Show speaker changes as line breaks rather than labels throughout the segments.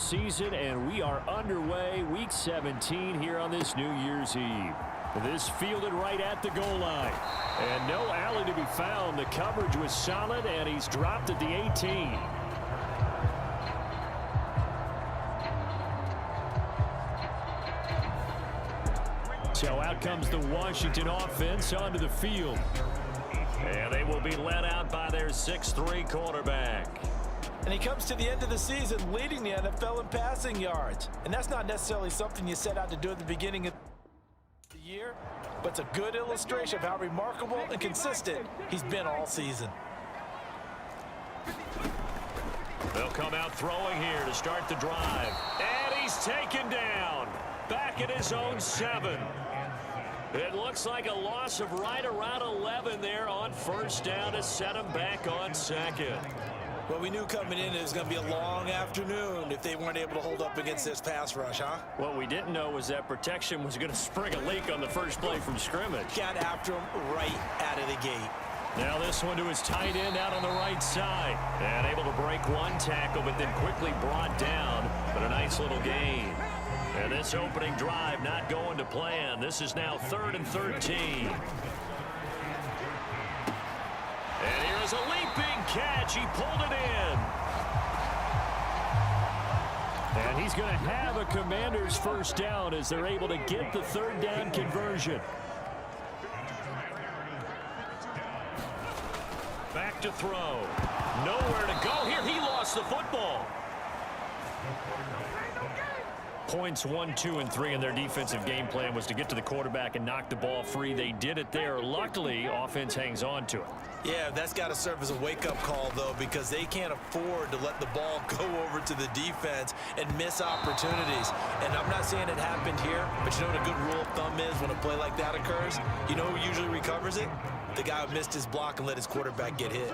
season, and we are underway week 17 here on this New Year's Eve. This fielded right at the goal line. And no alley to be found. The coverage was solid, and he's dropped at the 18. So out comes the Washington offense onto the field. And they will be led out by their 6'3" quarterback.
And he comes to the end of the season leading the NFL in passing yards. And that's not necessarily something you set out to do at the beginning of the year, but it's a good illustration of how remarkable and consistent he's been all season.
They'll come out throwing here to start the drive. And he's taken down. Back at his own 7. It looks like a loss of right around 11 there on first down to set him back on second.
Well, we knew coming in it was going to be a long afternoon if they weren't able to hold up against this pass rush, huh?
What we didn't know was that protection was going to spring a leak on the first play from scrimmage.
Got after him right out of the gate.
Now this one to his tight end out on the right side. And able to break one tackle, but then quickly brought down. But a nice little gain. And this opening drive not going to plan. This is now 3rd and 13. And here is a leaping catch. He pulled it in. And he's going to have a Commanders first down as they're able to get the 3rd down conversion. Back to throw. Nowhere to go here. He lost the football. Points 1, 2, and 3 in their defensive game plan was to get to the quarterback and knock the ball free. They did it there. Luckily, offense hangs on to it.
Yeah, that's got to serve as a wake-up call, though, because they can't afford to let the ball go over to the defense and miss opportunities. And I'm not saying it happened here, but you know what a good rule of thumb is when a play like that occurs? You know who usually recovers it? The guy who missed his block and let his quarterback get hit.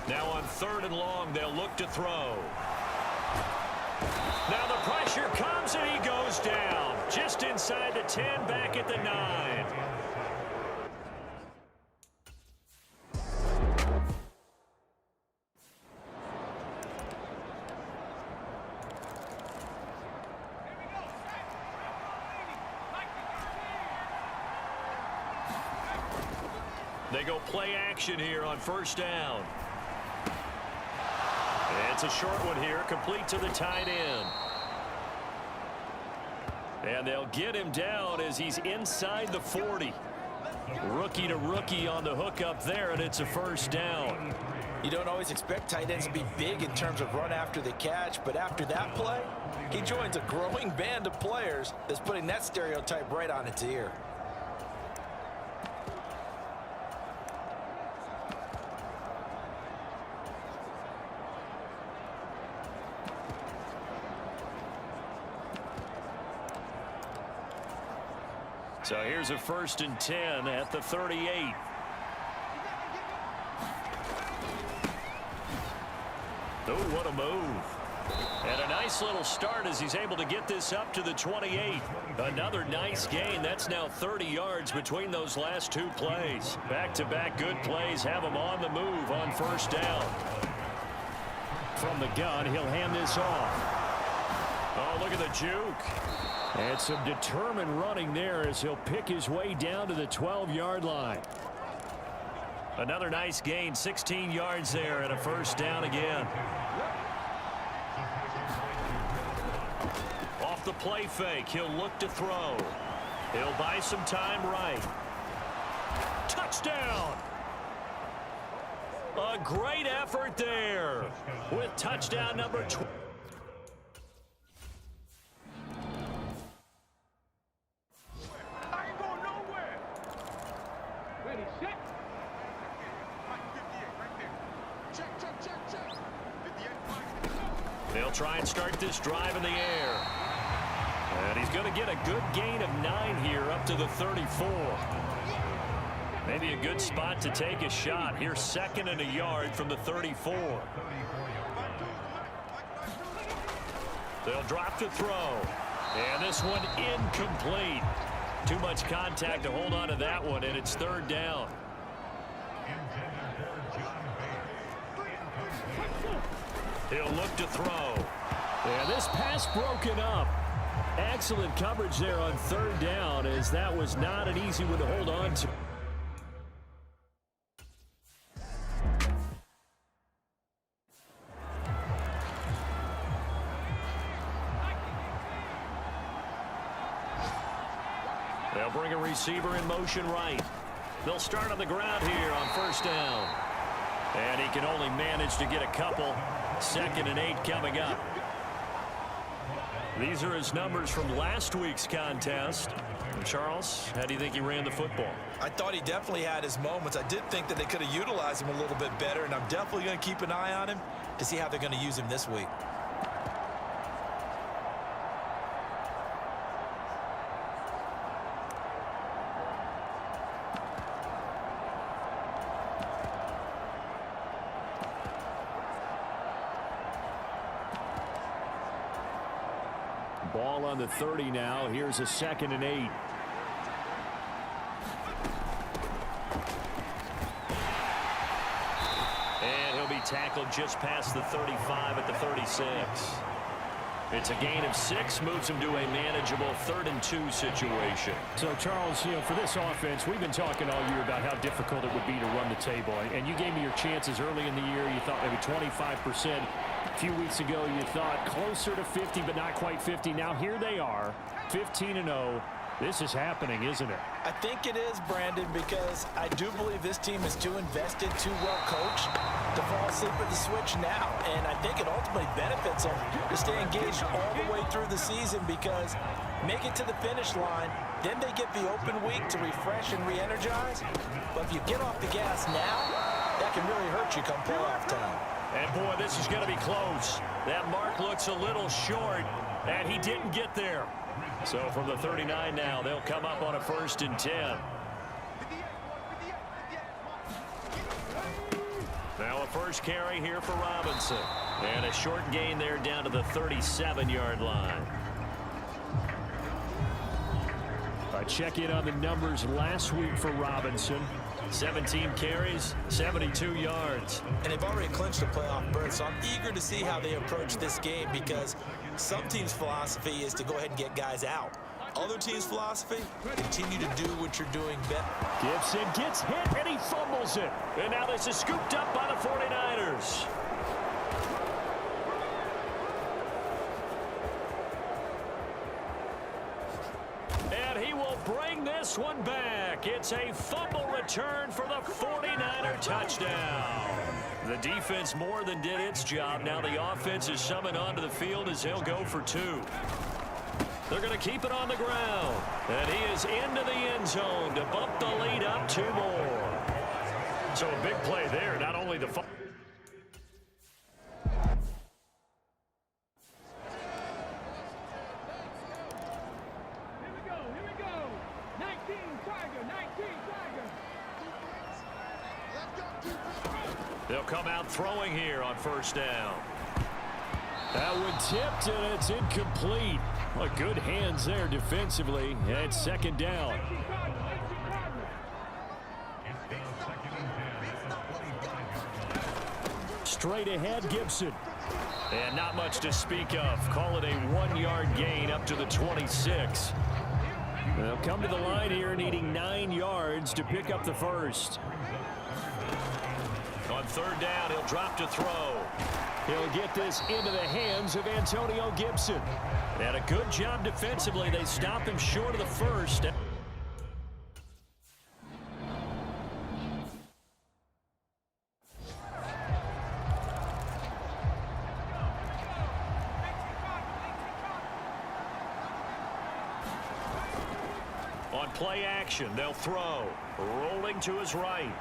Now on 3rd and long, they'll look to throw. Now the pressure comes and he goes down. Just inside the 10, back at the 9. They go play action here on first down. It's a short one here, complete to the tight end. And they'll get him down as he's inside the 40. Rookie to rookie on the hook up there, and it's a first down.
You don't always expect tight ends to be big in terms of run after the catch, but after that play, he joins a growing band of players that's putting that stereotype right on its ear.
So here's a 1st and 10 at the 38. Oh, what a move. And a nice little start as he's able to get this up to the 28. Another nice gain. That's now 30 yards between those last 2 plays. Back-to-back good plays have him on the move on first down. From the gun, he'll hand this off. Oh, look at the juke. And some determined running there as he'll pick his way down to the 12-yard line. Another nice gain, 16 yards there, and a first down again. Off the play fake, he'll look to throw. He'll buy some time right. Touchdown! A great effort there with touchdown number 12. They'll try and start this drive in the air. And he's going to get a good gain of 9 here up to the 34. Maybe a good spot to take a shot. Here 2nd and a yard from the 34. They'll drop to throw. And this one incomplete. Too much contact to hold on to that one, and it's 3rd down. He'll look to throw.
Yeah, this pass broken up. Excellent coverage there on third down, as that was not an easy one to hold on to.
They'll bring a receiver in motion right. They'll start on the ground here on first down. And he can only manage to get a couple. 2nd and 8 coming up. These are his numbers from last week's contest. And Charles, how do you think he ran the football?
I thought he definitely had his moments. I did think that they could have utilized him a little bit better, and I'm definitely going to keep an eye on him to see how they're going to use him this week.
Ball on the 30 now. Here's a 2nd and 8.
And he'll be tackled just past the 35 at the 36. It's a gain of 6, moves him to a manageable 3rd and 2 situation.
So, Charles, for this offense, we've been talking all year about how difficult it would be to run the table. And you gave me your chances early in the year. You thought maybe 25%. A few weeks ago, you thought closer to 50, but not quite 50. Now, here they are, 15-0. This is happening, isn't it?
I think it is, Brandon, because I do believe this team is too invested, too well coached to fall asleep at the switch now. And I think it ultimately benefits them to stay engaged all the way through the season, because make it to the finish line, then they get the open week to refresh and re-energize. But if you get off the gas now, that can really hurt you come playoff time.
And, boy, this is going to be close. That mark looks a little short, and he didn't get there. So from the 39 now, they'll come up on a 1st and 10. Now a first carry here for Robinson. And a short gain there down to the 37-yard line.
A check-in on the numbers last week for Robinson.
17 carries, 72 yards.
And they've already clinched a playoff berth, so I'm eager to see how they approach this game, because some teams' philosophy is to go ahead and get guys out. Other teams' philosophy, continue to do what you're doing better.
Gibson gets hit, and he fumbles it.
And now this is scooped up by the 49ers. And he will bring this one back. It's a fumble return for the 49er touchdown. The defense more than did its job. Now the offense is summoned onto the field as he'll go for 2. They're going to keep it on the ground. And he is into the end zone to bump the lead up 2 more. So a big play there. Not only the they'll come out throwing here on first down.
That one tipped, and it's incomplete. Well, good hands there defensively. And it's 2nd down. Straight ahead, Gibson.
And not much to speak of. Call it a 1-yard gain up to the 26.
They'll come to the line here needing 9 yards to pick up the first.
On 3rd down, he'll drop to throw.
He'll get this into the hands of Antonio Gibson.
And a good job defensively. They stop him short of the first. On play action, they'll throw. Rolling to his right.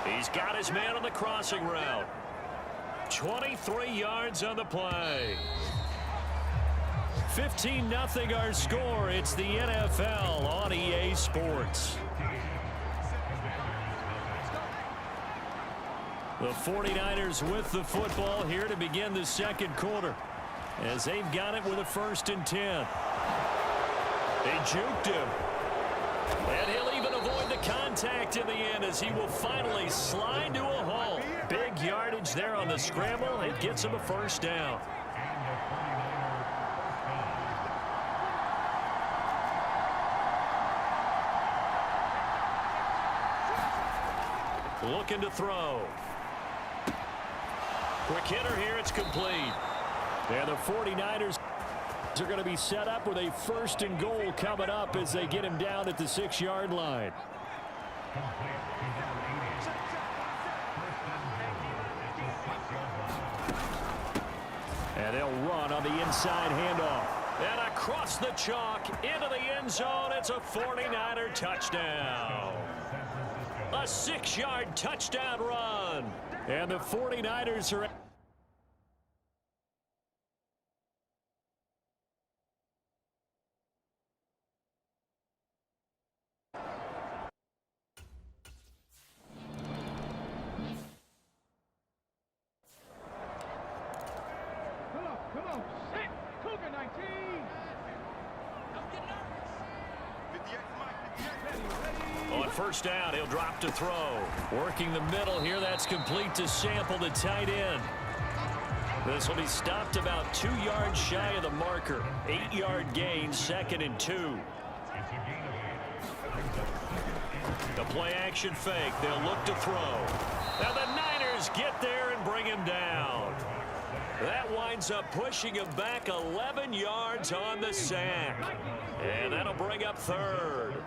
He's got his man on the crossing route. 23 yards on the play. 15-0 our score. It's the NFL on EA Sports. The 49ers with the football here to begin the 2nd quarter, as they've got it with a 1st and 10. They juked him. And he'll even avoid the contact in the end, as he will finally slide to a halt. Big big yardage there on the scramble. It gets him a first down. Looking to throw. Quick hitter here. It's complete. And the 49ers are going to be set up with a 1st and goal coming up as they get him down at the 6-yard line. And they'll run on the inside handoff. And across the chalk into the end zone. It's a 49er touchdown. A 6-yard touchdown run. And the 49ers are...
Come on, sit! Cougar 19!
On first down, he'll drop to throw. Working the middle here. That's complete to Sample, the tight end. This will be stopped about 2 yards shy of the marker. 8-yard gain, 2nd and 2. The play action fake. They'll look to throw. Now the Niners get there and bring him down. That winds up pushing him back 11 yards on the sack. And that'll bring up 3rd.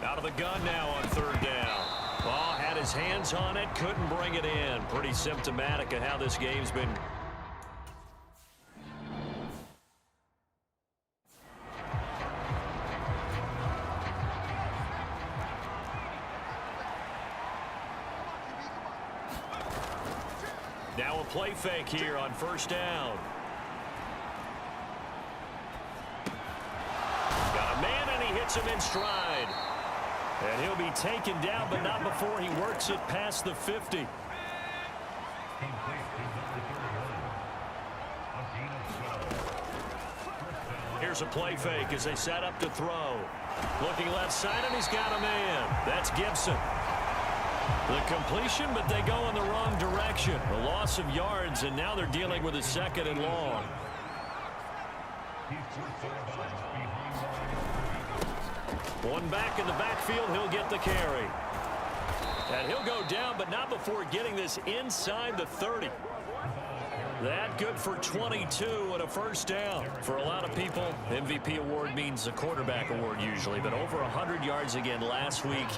Out of the gun now on 3rd down. Ball had his hands on it, couldn't bring it in. Pretty symptomatic of how this game's been. Now a play fake here on 1st down. Got a man and he hits him in stride. And he'll be taken down, but not before he works it past the 50. Here's a play fake as they set up to throw. Looking left side, and he's got a man. That's Gibson. The completion, but they go in the wrong direction. A loss of yards, and now they're dealing with a 2nd and long. One back in the backfield, he'll get the carry. And he'll go down, but not before getting this inside the 30. That good for 22 and a 1st down. For a lot of people, MVP award means a quarterback award usually, but over 100 yards again last week.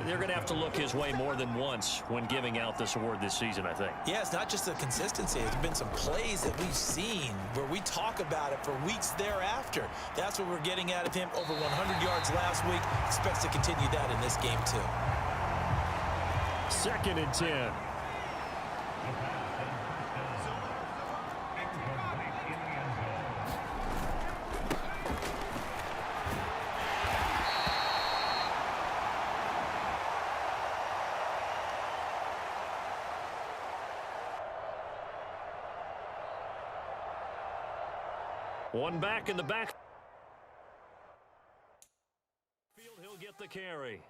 They're going to have to look his way more than once when giving out this award this season, I think.
Yeah, it's not just the consistency. There's been some plays that we've seen where we talk about it for weeks thereafter. That's what we're getting out of him. Over 100 yards last week. Expects to continue that in this game, too.
2nd and 10. One back in the back. He'll get the carry.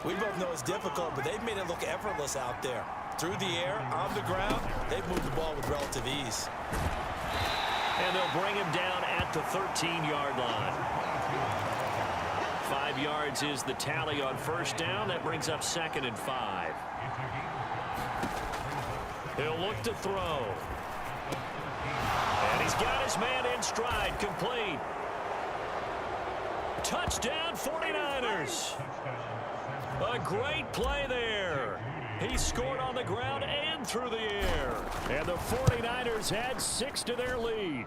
We both know it's difficult, but they've made it look effortless out there. Through the air, on the ground, they've moved the ball with relative ease.
And they'll bring him down at the 13-yard line. 5 yards is the tally on 1st down. That brings up 2nd and 5. He'll look to throw. And he's got his man in stride, complete. Touchdown 49ers. A great play there. He scored on the ground and through the air. And the 49ers had 6 to their lead.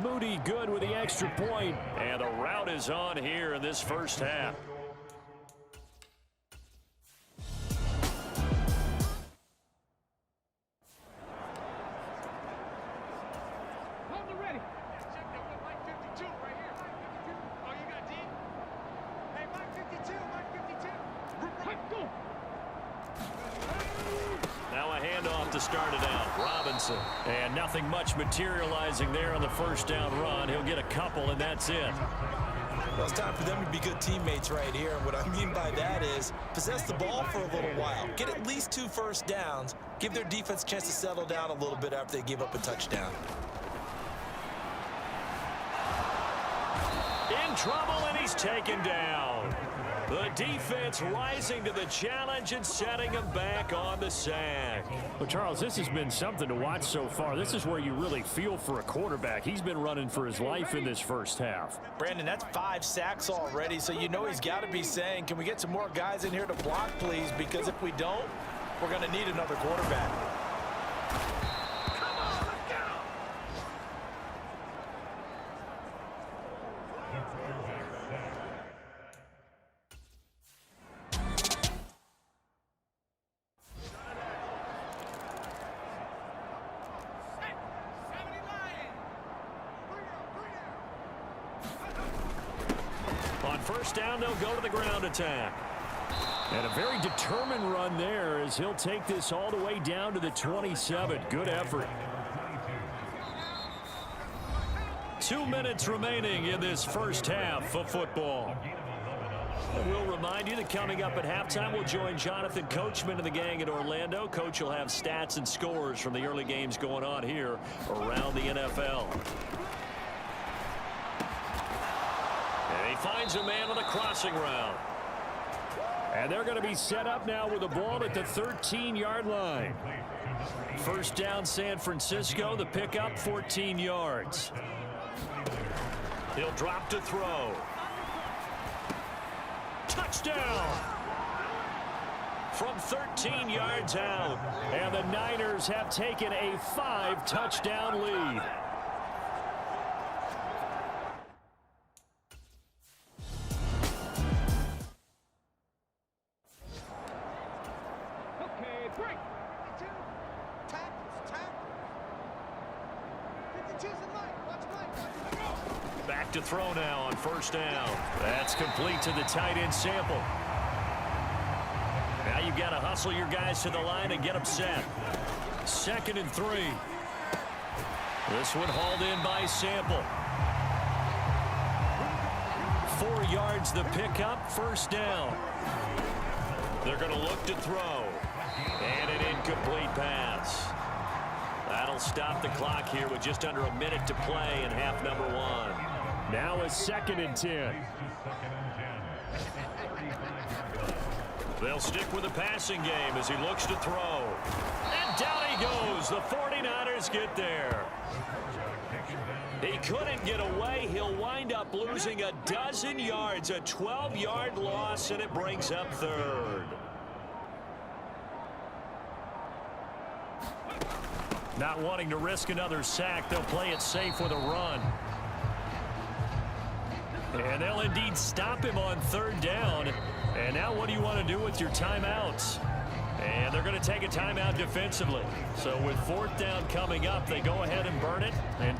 Moody good with the extra point. And the route is on here in this 1st half. To start it out, Robinson. And nothing much materializing there on the 1st down run. He'll get a couple, and that's it.
Well, it's time for them to be good teammates right here. And what I mean by that is possess the ball for a little while. Get at least 2 first downs. Give their defense a chance to settle down a little bit after they give up a touchdown.
In trouble, and he's taken down. The defense rising to the challenge and setting him back on the sack.
Well, Charles, this has been something to watch so far. This is where you really feel for a quarterback. He's been running for his life in this first half.
Brandon, that's 5 sacks already, so you know he's got to be saying, can we get some more guys in here to block, please? Because if we don't, we're going to need another quarterback.
On first down, they'll go to the ground attack.
And a very determined run there as he'll take this all the way down to the 27. Good effort.
2 minutes remaining in this first half of football. And we'll remind you that coming up at halftime, we'll join Jonathan Coachman and the gang in Orlando. Coach will have stats and scores from the early games going on here around the NFL. And he finds a man on the crossing route.
And they're going to be set up now with the ball at the 13-yard line. First down, San Francisco. The pickup, 14 yards.
He'll drop to throw. Touchdown! From 13 yards out.
And the Niners have taken a 5-touchdown lead.
Okay, break. 52. Tackles, tackles. 52's in line. Watch line.
Back to throw now on first down. That's complete to the tight end Sample. Now you've got to hustle your guys to the line and get them set. 2nd and 3. This one hauled in by Sample. 4 yards the pickup, first down. They're going to look to throw. And an incomplete pass. That'll stop the clock here with just under a minute to play in half number 1.
Now a 2nd and 10.
They'll stick with the passing game as he looks to throw. And down he goes. The 49ers get there. He couldn't get away. He'll wind up losing a dozen yards, a 12-yard loss, and it brings up 3rd. Not wanting to risk another sack, they'll play it safe with a run. And they'll indeed stop him on 3rd down. And now what do you want to do with your timeouts? And they're going to take a timeout defensively. So with 4th down coming up, they go ahead and burn it. And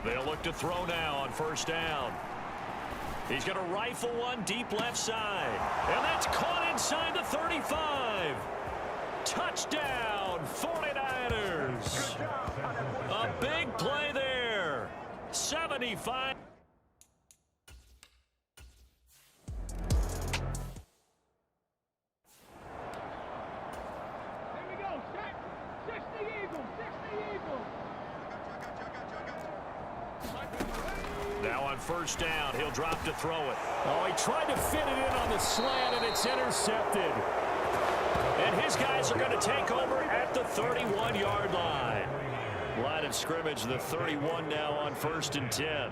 they'll look to throw now on first down. He's going to rifle one deep left side. And that's caught inside the 35. Touchdown, 49ers. A big play there. 75.
Here we go. Set. 60 Eagles. 60 Eagles.
Now on first down, he'll drop to throw it.
Oh, he tried to fit it in on the slant, and it's intercepted.
And his guys are going to take over at the 31-yard line. Line of scrimmage, the 31 now on 1st and 10.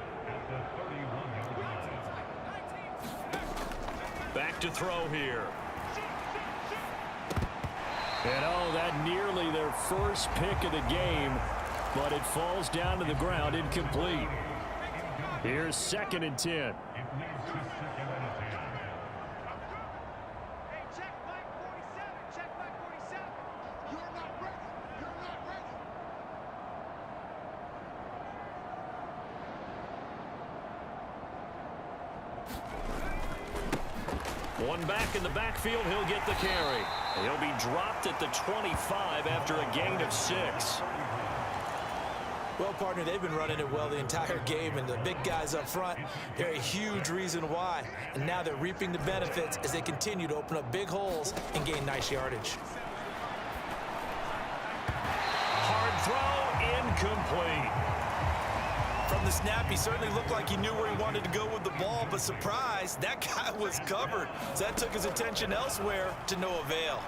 Back to throw here.
And oh, that nearly their first pick of the game, but it falls down to the ground incomplete. Here's 2nd and 10.
Hey, check back 47. Check back 47. You're not ready. You're not ready.
One back in the backfield, he'll get the carry. He'll be dropped at the 25 after a gain of 6.
Well, partner, they've been running it well the entire game, and the big guys up front, they're a huge reason why. And now they're reaping the benefits as they continue to open up big holes and gain nice yardage.
Hard throw, incomplete.
From the snap, he certainly looked like he knew where he wanted to go with the ball, but surprise, that guy was covered. So that took his attention elsewhere to no avail.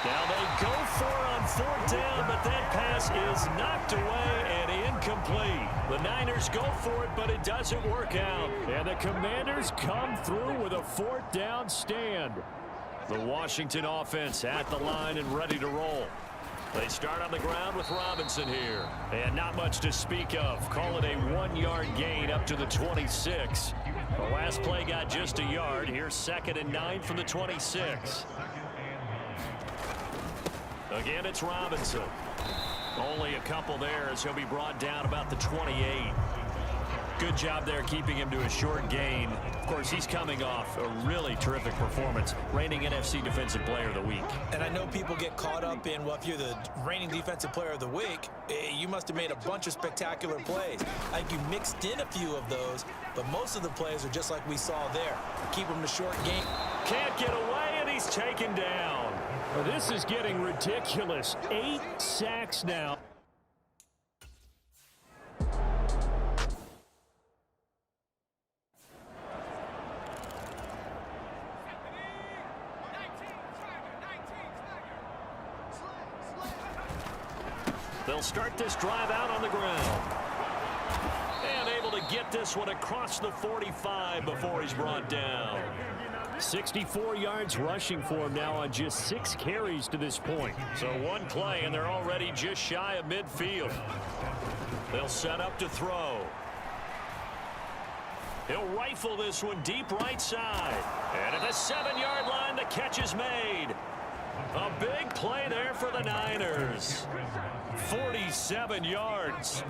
Now they go for it on 4th down, but that pass is knocked away and incomplete. The Niners go for it, but it doesn't work out.
And the Commanders come through with a 4th down stand.
The Washington offense at the line and ready to roll. They start on the ground with Robinson here. And not much to speak of. Call it a 1-yard gain up to the 26. The last play got just a yard. Here's 2nd and 9 from the 26. Again, it's Robinson. Only a couple there as he'll be brought down about the 28. Good job there keeping him to a short gain. Of course, he's coming off a really terrific performance, reigning NFC Defensive Player of the Week.
And I know people get caught up in, well, if you're the reigning Defensive Player of the Week, you must have made a bunch of spectacular plays. I think you mixed in a few of those, but most of the plays are just like we saw there. Keep him to short gain.
Can't get away, and he's taken down.
Well, this is getting ridiculous. 8 sacks now.
They'll start this drive out on the ground. And able to get this one across the 45 before he's brought down.
64 yards rushing for him now on just 6 carries to this point.
So one play, and they're already just shy of midfield. They'll set up to throw. He'll rifle this one deep right side. And at the 7-yard line, the catch is made. A big play there for the Niners. 47 yards.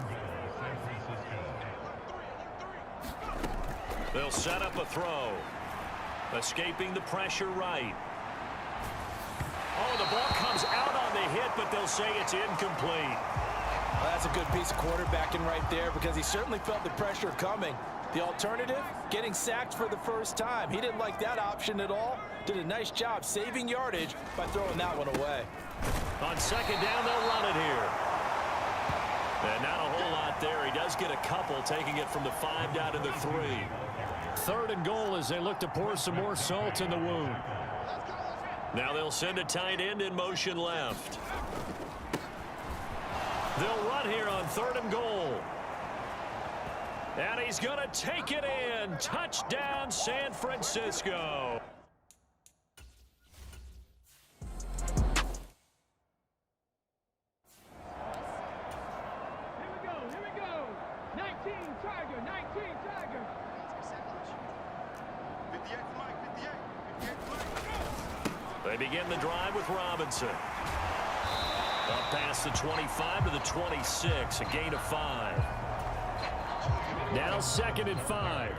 They'll set up a throw. Escaping the pressure right. Oh, the ball comes out on the hit, but they'll say it's incomplete.
Well, that's a good piece of quarterbacking right there because he certainly felt the pressure coming. The alternative, getting sacked for the first time. He didn't like that option at all. Did a nice job saving yardage by throwing that one away.
On 2nd down, they'll run it here. And not a whole lot there. He does get a couple, taking it from the 5 down to the 3.
3rd and goal as they look to pour some more salt in the wound.
Now they'll send a tight end in motion left. They'll run here on 3rd and goal. And he's going to take it in. Touchdown, San Francisco.
Here we go. 19 Tiger, 19 Tiger.
They begin the drive with Robinson. Up past the 25 to the 26, a gain of 5.
Now 2nd and 5.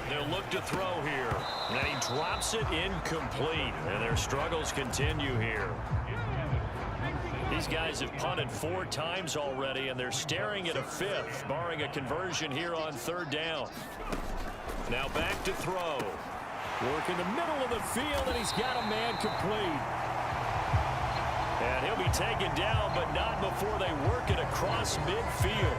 They'll look to throw here. And he drops it incomplete. And their struggles continue here. These guys have punted 4 times already, and they're staring at a 5th, barring a conversion here on 3rd down. Now back to throw.
Work in the middle of the field, and he's got a man complete.
And he'll be taken down, but not before they work it across midfield.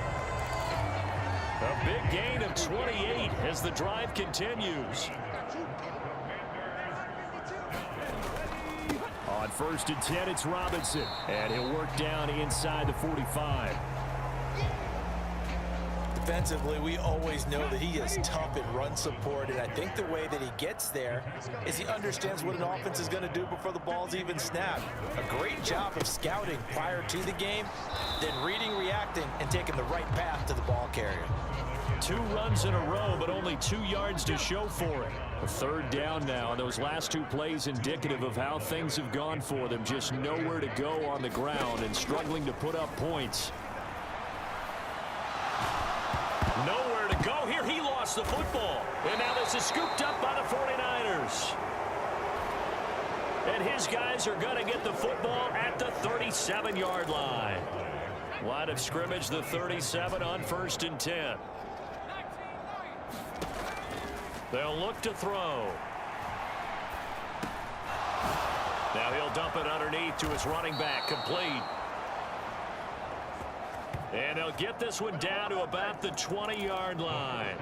A big gain of 28 as the drive continues.
On 1st and 10, it's Robinson. And he'll work down inside the 45.
Defensively, we always know that he is tough in run support, and I think the way that he gets there is he understands what an offense is going to do before the ball's even snapped. A great job of scouting prior to the game, then reading, reacting, and taking the right path to the ball carrier.
2 runs in a row, but only 2 yards to show for it. A 3rd down now, and those last 2 plays indicative of how things have gone for them. Just nowhere to go on the ground and struggling to put up points.
Nowhere to go here. He lost the football. And now this is scooped up by the 49ers. And his guys are going to get the football at the 37-yard line. Line of scrimmage, the 37 on 1st and 10. They'll look to throw. Now he'll dump it underneath to his running back, complete. And they'll get this one down to about the 20-yard line.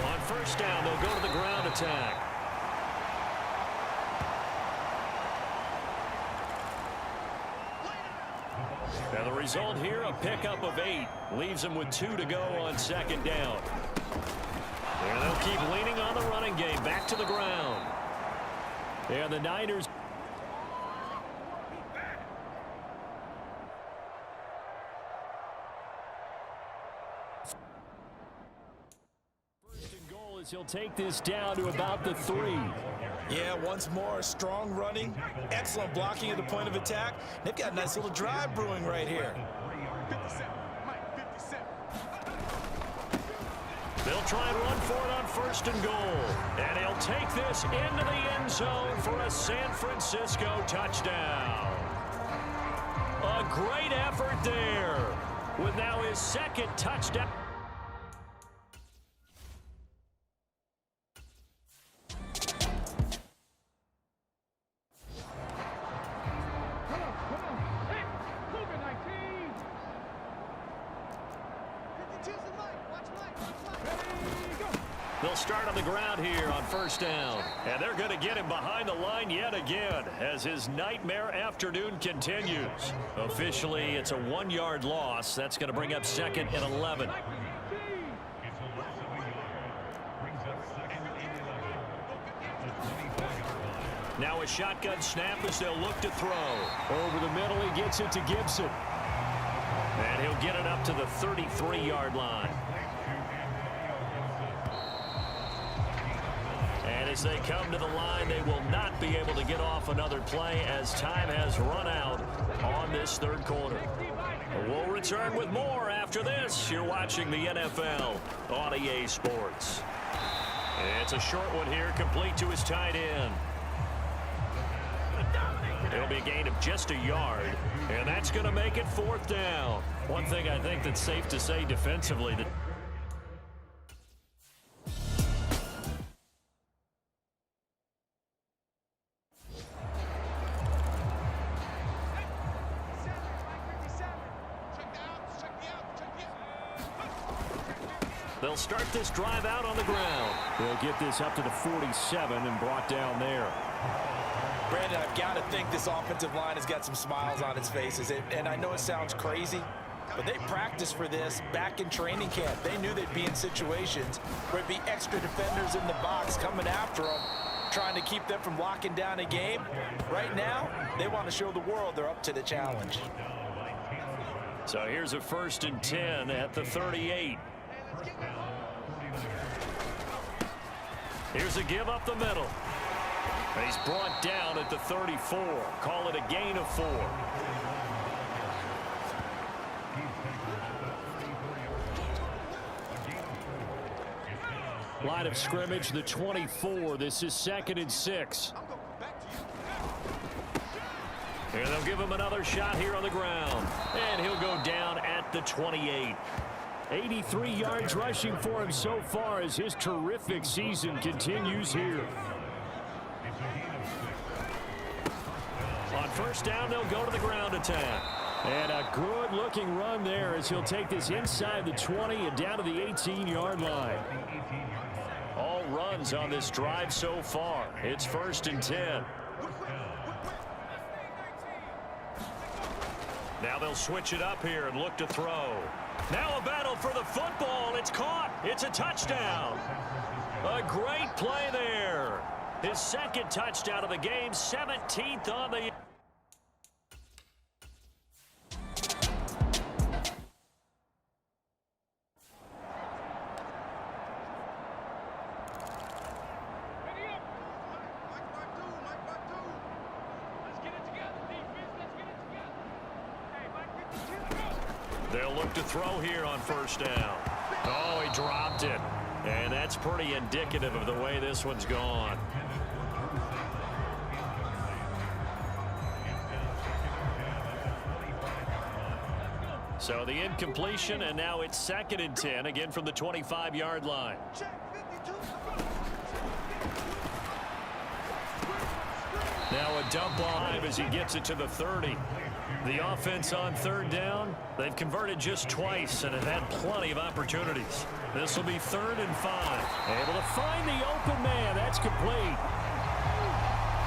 On 1st down, they'll go to the ground attack. Now the result here, a pickup of 8. Leaves them with 2 to go on 2nd down. And they'll keep leaning on the running game. Back to the ground. And the Niners. First and goal as he'll take this down to about the 3.
Yeah, once more, strong running, excellent blocking at the point of attack. They've got a nice little drive brewing right here.
57. Mike, 57.
They'll try and run for it on 1st and goal. And he'll take this into the end zone for a San Francisco touchdown. A great effort there with now his 2nd touchdown. They'll start on the ground here on 1st down. And they're going to get him behind the line yet again as his nightmare afternoon continues. Officially, it's a 1-yard loss. That's going to bring up 2nd and 11. Now a shotgun snap as they'll look to throw.
Over the middle, he gets it to Gibson.
And he'll get it up to the 33-yard line. And as they come to the line, they will not be able to get off another play as time has run out on this 3rd quarter. We'll return with more after this. You're watching the NFL on EA Sports. It's a short one here, complete to his tight end. It'll be a gain of just a yard, and that's going to make it 4th down. One thing I think that's safe to say defensively, that they'll start this drive out on the ground.
They'll get this up to the 47 and brought down there.
Brandon, I've got to think this offensive line has got some smiles on its faces. And I know it sounds crazy, but they practiced for this back in training camp. They knew they'd be in situations where it'd be extra defenders in the box coming after them, trying to keep them from locking down a game. Right now, they want to show the world they're up to the challenge.
So here's a 1st and 10 at the 38. Here's a give up the middle. He's brought down at the 34. Call it a gain of 4.
Line of scrimmage, the 24. This is 2nd and 6.
And they'll give him another shot here on the ground. And he'll go down at the 28.
83 yards rushing for him so far as his terrific season continues here.
On 1st down, they'll go to the ground attack.
And a good-looking run there as he'll take this inside the 20 and down to the 18-yard line.
All runs on this drive so far. It's 1st and 10. Now they'll switch it up here and look to throw. Now a battle for the football. It's caught. It's a touchdown. A great play there. His 2nd touchdown of the game, 17th on the...
Let's get it together.
They'll look to throw here on first down. Oh, he dropped it. And that's pretty indicative of the way this one's gone. So the incompletion, and now it's 2nd and 10, again from the 25-yard line. Now a dump on as he gets it to the 30. The offense on 3rd down, they've converted just twice and have had plenty of opportunities. This will be 3rd and 5. Able to find the open man. That's complete.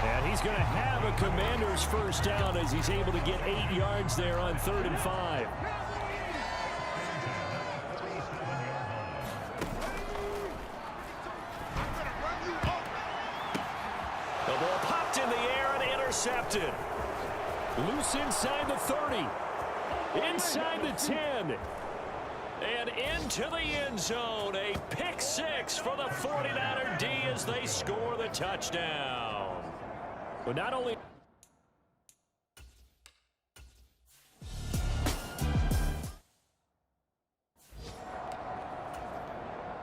And he's going to have a Commander's first down as he's able to get 8 yards there on 3rd and 5. The ball popped in the air and intercepted. Loose inside the 30. Inside the 10. And into the end zone. A pick 6 for the 49er D as they score the touchdown. But not only...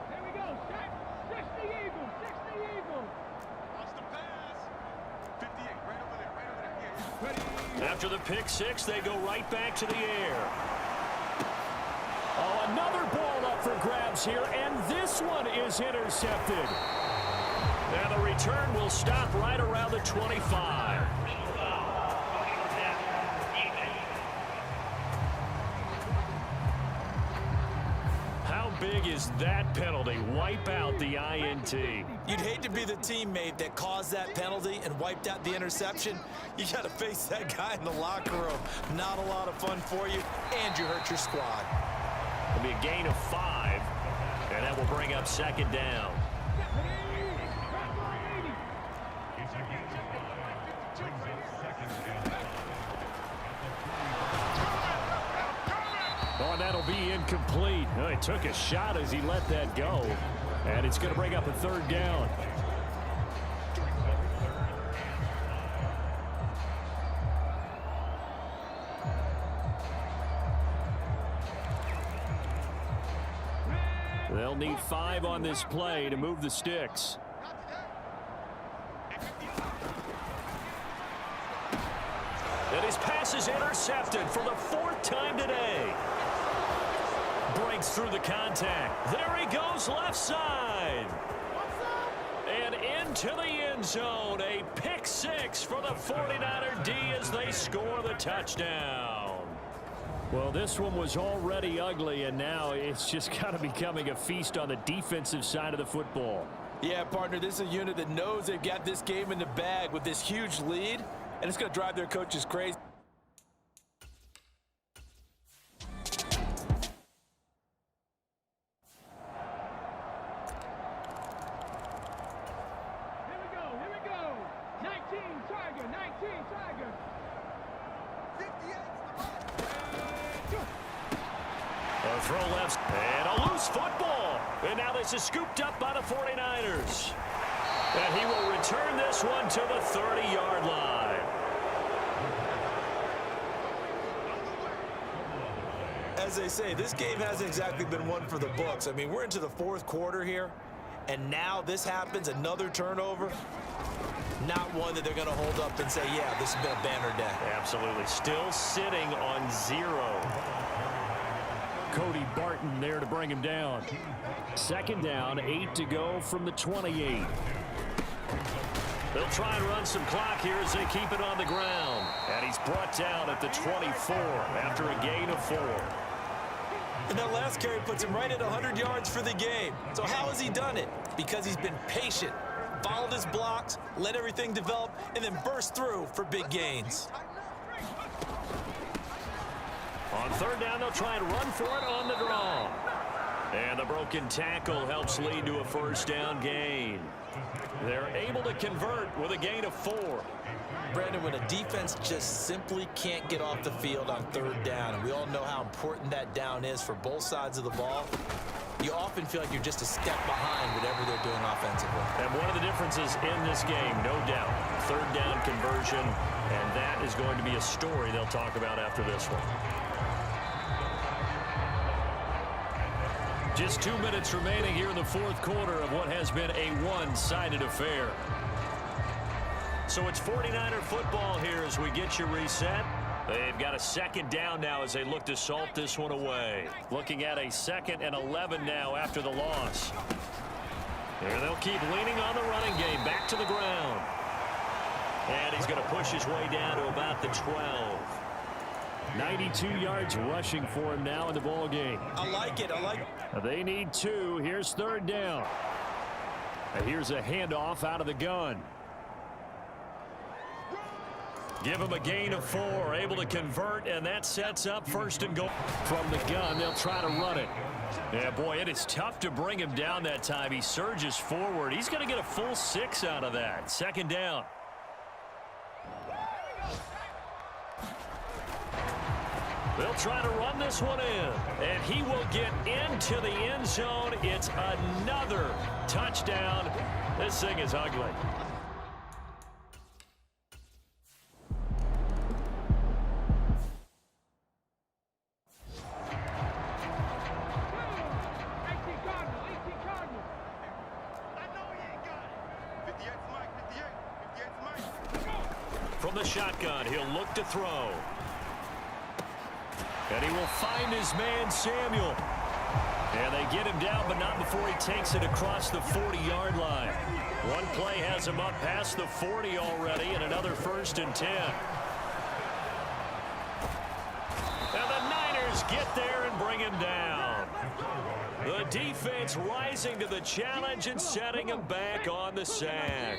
There we go. Set. 60 Eagles. 60 Eagles.
Lost the pass. 58. Right over there. Yeah.
After the pick 6, they go right back to the air. Oh, another ball up for grabs here, and this one is intercepted. And the return will stop right around the 25. How big is that penalty? Wipe out the INT.
You'd hate to be the teammate that caused that penalty and wiped out the interception. You got to face that guy in the locker room. Not a lot of fun for you, and you hurt your squad.
It'll be a gain of 5, and that will bring up 2nd down. Oh, and that'll be incomplete. Oh, he took a shot as he let that go, and it's going to bring up a 3rd down. They'll need 5 on this play to move the sticks. And his pass is intercepted for the 4th time today. Breaks through the contact. There he goes left side. And into the end zone. A pick 6 for the 49er D as they score the touchdown. Well, this one was already ugly, and now it's just kind of becoming a feast on the defensive side of the football.
Yeah, partner, this is a unit that knows they've got this game in the bag with this huge lead, and it's going to drive their coaches crazy.
Here we go. 19 Tiger. 19 Tiger.
58.
A throw left, and a loose football. And now this is scooped up by the 49ers. And he will return this one to the 30-yard line.
As they say, this game hasn't exactly been one for the books. I mean, we're into the 4th quarter here, and now this happens, another turnover. Not one that they're going to hold up and say, yeah, this has been a banner day.
Absolutely. Still sitting on 0.
Cody Barton there to bring him down. 2nd down, 8 to go from the 28.
They'll try and run some clock here as they keep it on the ground. And he's brought down at the 24 after a gain of 4.
And that last carry puts him right at 100 yards for the game. So how has he done it? Because he's been patient, followed his blocks, let everything develop, and then burst through for big gains.
On 3rd down, they'll try and run for it on the draw. And the broken tackle helps lead to a 1st down gain. They're able to convert with a gain of 4.
Brandon, when a defense just simply can't get off the field on 3rd down, and we all know how important that down is for both sides of the ball, you often feel like you're just a step behind whatever they're doing offensively.
And one of the differences in this game, no doubt, 3rd down conversion, and that is going to be a story they'll talk about after this one. Just 2 minutes remaining here in the fourth quarter of what has been a one-sided affair. So it's 49er football here as we get you reset. They've got a second down now as they look to salt this one away. Looking at a 2nd and 11 now after the loss. And they'll keep leaning on the running game. Back to the ground. And he's going to push his way down to about the 12.
92 yards rushing for him now in the ball game.
I like it.
They need 2. Here's 3rd down. And here's a handoff out of the gun.
Give him a gain of 4, able to convert, and that sets up 1st and goal.
From the gun, they'll try to run it.
Yeah, boy, it is tough to bring him down that time. He surges forward. He's going to get a full 6 out of that. 2nd down. They'll try to run this one in, and he will get into the end zone. It's another touchdown. This thing is ugly. From the shotgun, he'll look to throw. And he will find his man, Samuel. And they get him down, but not before he takes it across the 40-yard line. One play has him up past the 40 already, and another 1st and 10. And the Niners get there and bring him down. The defense rising to the challenge and setting him back on the sack.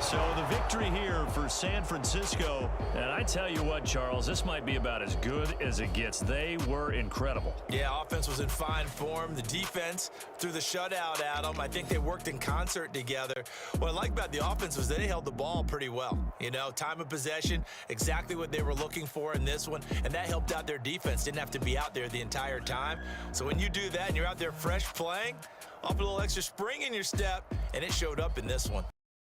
So the victory here for San Francisco. And I tell you what, Charles, this might be about as good as it gets. They were incredible.
Yeah, offense was in fine form. The defense threw the shutout at them. I think they worked in concert together. What I like about the offense was they held the ball pretty well. You know, time of possession, exactly what they were looking for in this one. And that helped out their defense. Didn't have to be out there the entire time. So when you do that and you're out there fresh playing, off a little extra spring in your step, and it showed up in this one.